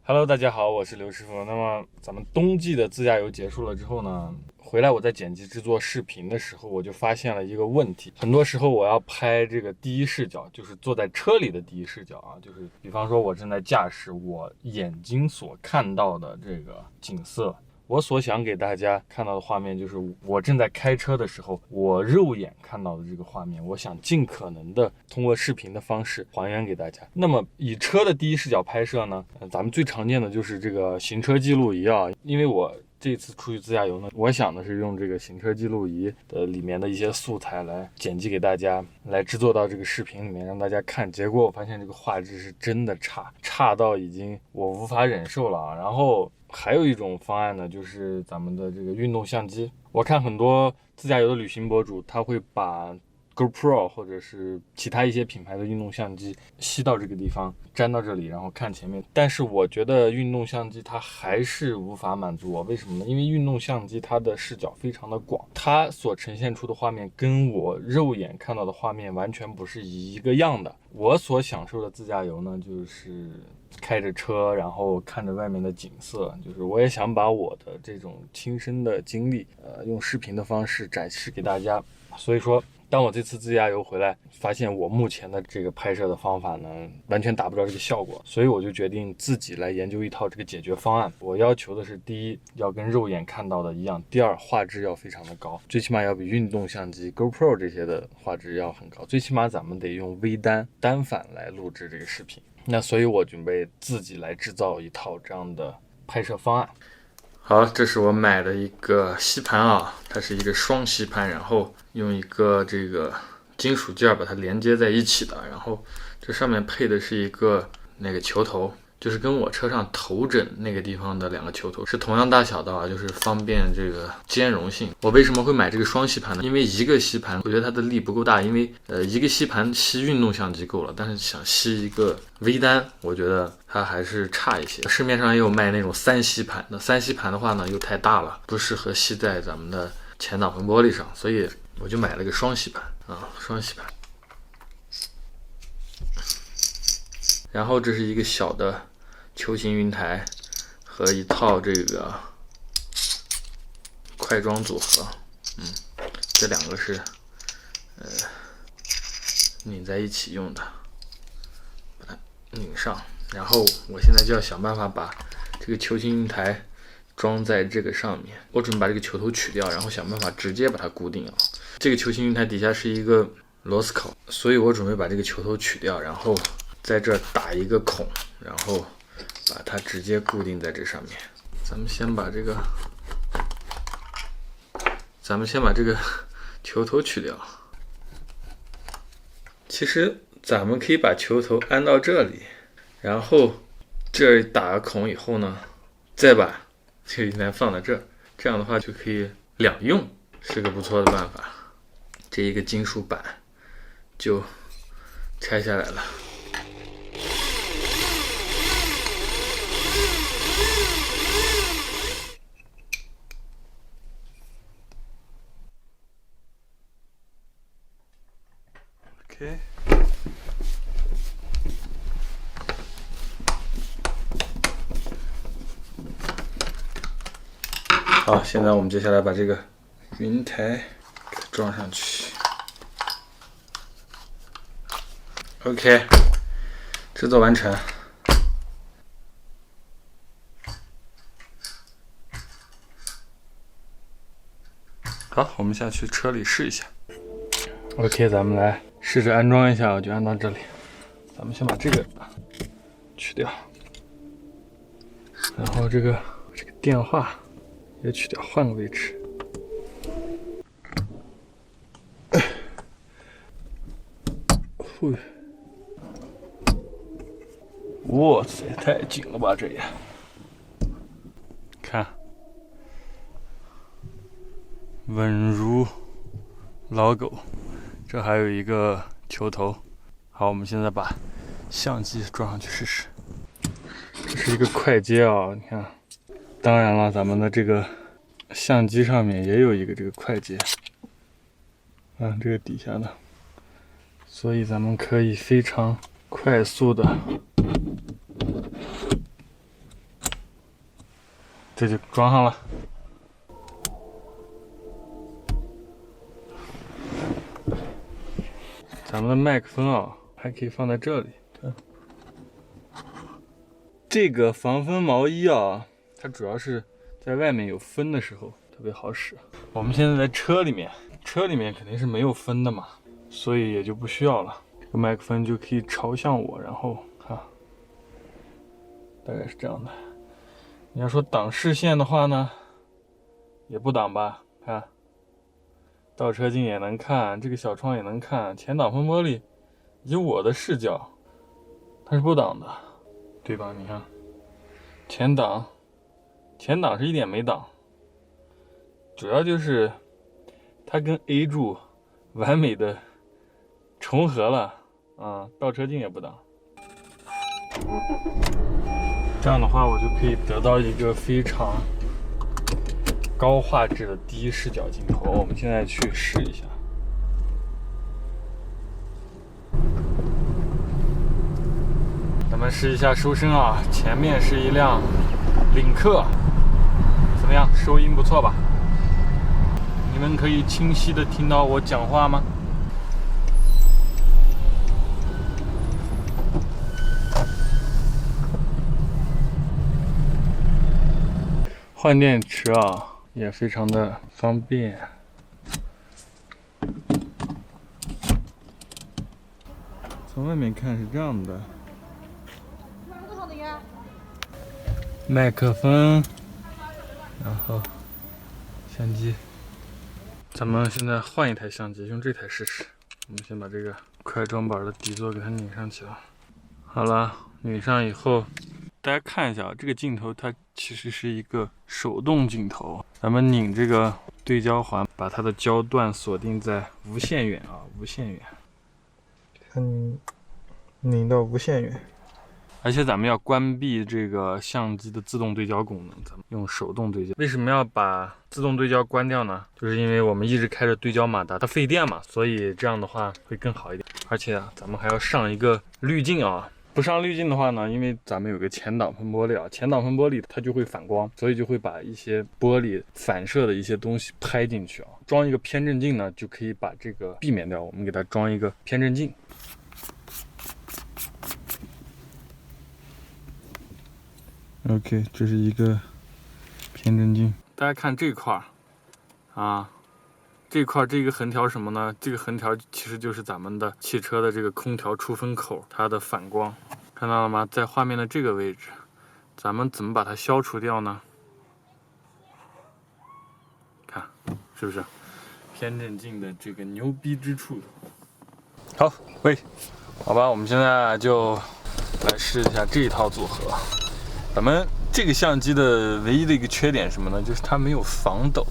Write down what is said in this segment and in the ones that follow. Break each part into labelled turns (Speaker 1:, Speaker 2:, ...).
Speaker 1: Hello，大家好，我是刘师傅。那么咱们冬季的自驾游结束了之后呢，回来我在剪辑制作视频的时候，我就发现了一个问题。很多时候我要拍这个第一视角，就是坐在车里的第一视角啊，就是比方说我正在驾驶，我眼睛所看到的这个景色。我所想给大家看到的画面，就是我正在开车的时候，我肉眼看到的这个画面。我想尽可能的通过视频的方式还原给大家。那么以车的第一视角拍摄呢，咱们最常见的就是这个行车记录仪啊。因为我这次出去自驾游呢，我想的是用这个行车记录仪的里面的一些素材来剪辑给大家，来制作到这个视频里面让大家看。结果我发现这个画质是真的差到已经我无法忍受了啊。然后还有一种方案呢，就是咱们的这个运动相机。我看很多自驾游的旅行博主，他会把 GoPro 或者是其他一些品牌的运动相机吸到这个地方，粘到这里，然后看前面。但是我觉得运动相机它还是无法满足我，为什么呢？因为运动相机它的视角非常的广，它所呈现出的画面跟我肉眼看到的画面完全不是一个样的。我所享受的自驾游呢，就是开着车，然后看着外面的景色，就是我也想把我的这种亲身的经历，用视频的方式展示给大家。所以说，当我这次自驾游回来，发现我目前的这个拍摄的方法呢，完全达不到这个效果，所以我就决定自己来研究一套这个解决方案。我要求的是，第一，要跟肉眼看到的一样；第二，画质要非常的高，最起码要比运动相机、GoPro 这些的画质要很高，最起码咱们得用微单反来录制这个视频。那所以我准备自己来制造一套这样的拍摄方案。好，这是我买的一个吸盘啊，它是一个双吸盘，然后用一个这个金属件把它连接在一起的，然后这上面配的是一个那个球头，就是跟我车上头枕那个地方的两个球头是同样大小的啊，就是方便这个兼容性。我为什么会买这个双吸盘呢？因为一个吸盘我觉得它的力不够大，因为一个吸盘吸运动相机够了，但是想吸一个微单，我觉得它还是差一些。市面上也有卖那种三吸盘的，三吸盘的话呢又太大了，不适合吸在咱们的前挡风玻璃上，所以我就买了个双吸盘啊，双吸盘。然后这是一个小的球形云台和一套这个快装组合，这两个是拧在一起用的，把它拧上。然后我现在就要想办法把这个球形云台装在这个上面。我准备把这个球头取掉，然后想办法直接把它固定啊。这个球形云台底下是一个螺丝口，所以我准备把这个球头取掉，然后在这打一个孔，然后把它直接固定在这上面。咱们先把这个球头取掉。其实咱们可以把球头安到这里，然后这打个孔以后呢，再把这个云台放在这儿，这样的话就可以两用，是个不错的办法。这一个金属板就拆下来了。OK， 好，现在我们接下来把这个云台给装上去。OK， 制作完成。好，我们下去车里试一下。OK， 咱们来试着安装一下，我就安到这里。咱们先把这个去掉，然后这个电话也去掉，换个位置。哇塞，太紧了吧这也！看，稳如老狗。这还有一个球头。好，我们现在把相机装上去试试。这是一个快接啊，你看。当然了，咱们的这个相机上面也有一个这个快接，这个底下的，所以咱们可以非常快速的这就装上了。咱们的麦克风啊，还可以放在这里。这个防风毛衣啊，它主要是在外面有风的时候特别好使。我们现在在车里面，车里面肯定是没有风的嘛，所以也就不需要了。这个麦克风就可以朝向我，然后看，大概是这样的。你要说挡视线的话呢，也不挡吧？看，倒车镜也能看，这个小窗也能看，前挡风玻璃以及我的视角，它是不挡的。对吧？你看，前挡是一点没挡，主要就是它跟 A 柱完美的重合了啊，倒车镜也不挡。这样的话，我就可以得到一个非常高画质的第一视角镜头。我们现在去试一下。咱们试一下收声啊，前面是一辆领克，怎么样？收音不错吧？你们可以清晰的听到我讲话吗？换电池啊，也非常的方便。从外面看是这样的。麦克风，然后相机。咱们现在换一台相机，用这台试试。我们先把这个快装板的底座给它拧上去了。好了，拧上以后，大家看一下，这个镜头它其实是一个手动镜头。咱们拧这个对焦环，把它的焦段锁定在无限远啊，无限远。看拧到无限远。而且咱们要关闭这个相机的自动对焦功能，咱们用手动对焦。为什么要把自动对焦关掉呢？就是因为我们一直开着对焦马达，它费电嘛，所以这样的话会更好一点。而且啊，咱们还要上一个滤镜啊。不上滤镜的话呢，因为咱们有个前挡风玻璃啊，前挡风玻璃它就会反光，所以就会把一些玻璃反射的一些东西拍进去啊。装一个偏振镜呢，就可以把这个避免掉。我们给它装一个偏振镜。OK， 这是一个偏振镜。大家看这块儿啊，这块这个横条什么呢？这个横条其实就是咱们的汽车的这个空调出风口，它的反光，看到了吗？在画面的这个位置，咱们怎么把它消除掉呢？看，是不是偏振镜的这个牛逼之处？好，喂，好吧，我们现在就来试一下这一套组合。咱们这个相机的唯一的一个缺点是什么呢？就是它没有防抖。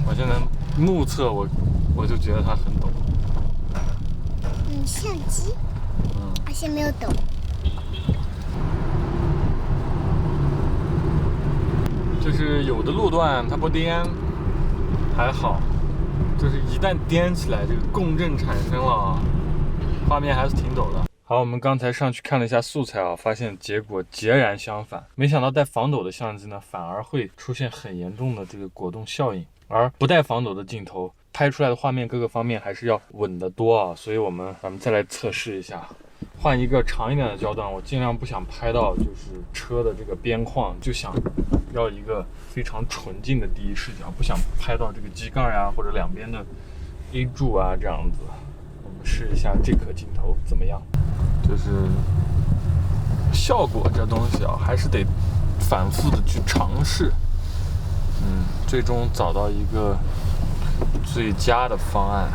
Speaker 1: 我现在目测我就觉得它很抖。
Speaker 2: 相机，而且没有抖。
Speaker 1: 就是有的路段它不颠还好，就是一旦颠起来，这个共振产生了啊，画面还是挺抖的。好，我们刚才上去看了一下素材啊，发现结果截然相反。没想到带防抖的相机呢，反而会出现很严重的这个果冻效应，而不带防抖的镜头拍出来的画面各个方面还是要稳得多啊。所以咱们再来测试一下，换一个长一点的焦段，我尽量不想拍到就是车的这个边框，就想要一个非常纯净的第一视角，不想拍到这个机盖呀或者两边的 A 柱啊这样子。我们试一下这颗镜头怎么样？就是效果这东西啊，还是得反复的去尝试，最终找到一个最佳的方案。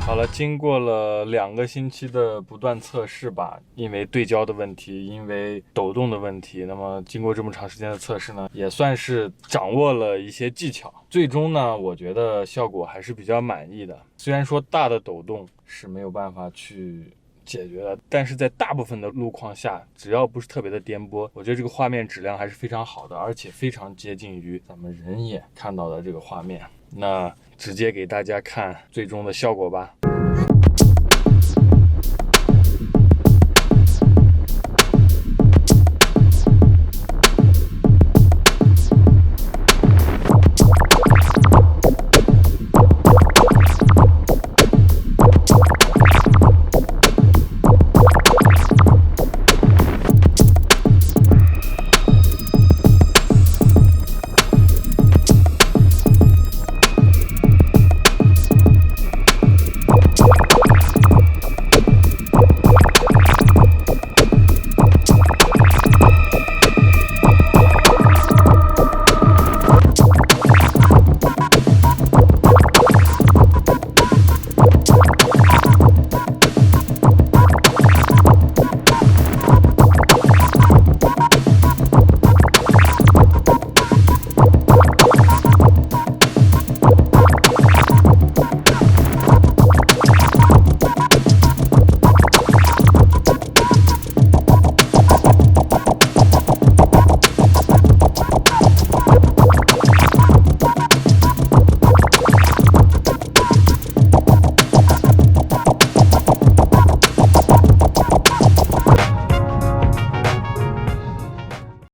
Speaker 1: 好了，经过了2个星期的不断测试吧，因为对焦的问题，因为抖动的问题，那么经过这么长时间的测试呢，也算是掌握了一些技巧。最终呢，我觉得效果还是比较满意的。虽然说大的抖动是没有办法去解决的。但是在大部分的路况下，只要不是特别的颠簸，我觉得这个画面质量还是非常好的，而且非常接近于咱们人眼看到的这个画面。那直接给大家看最终的效果吧。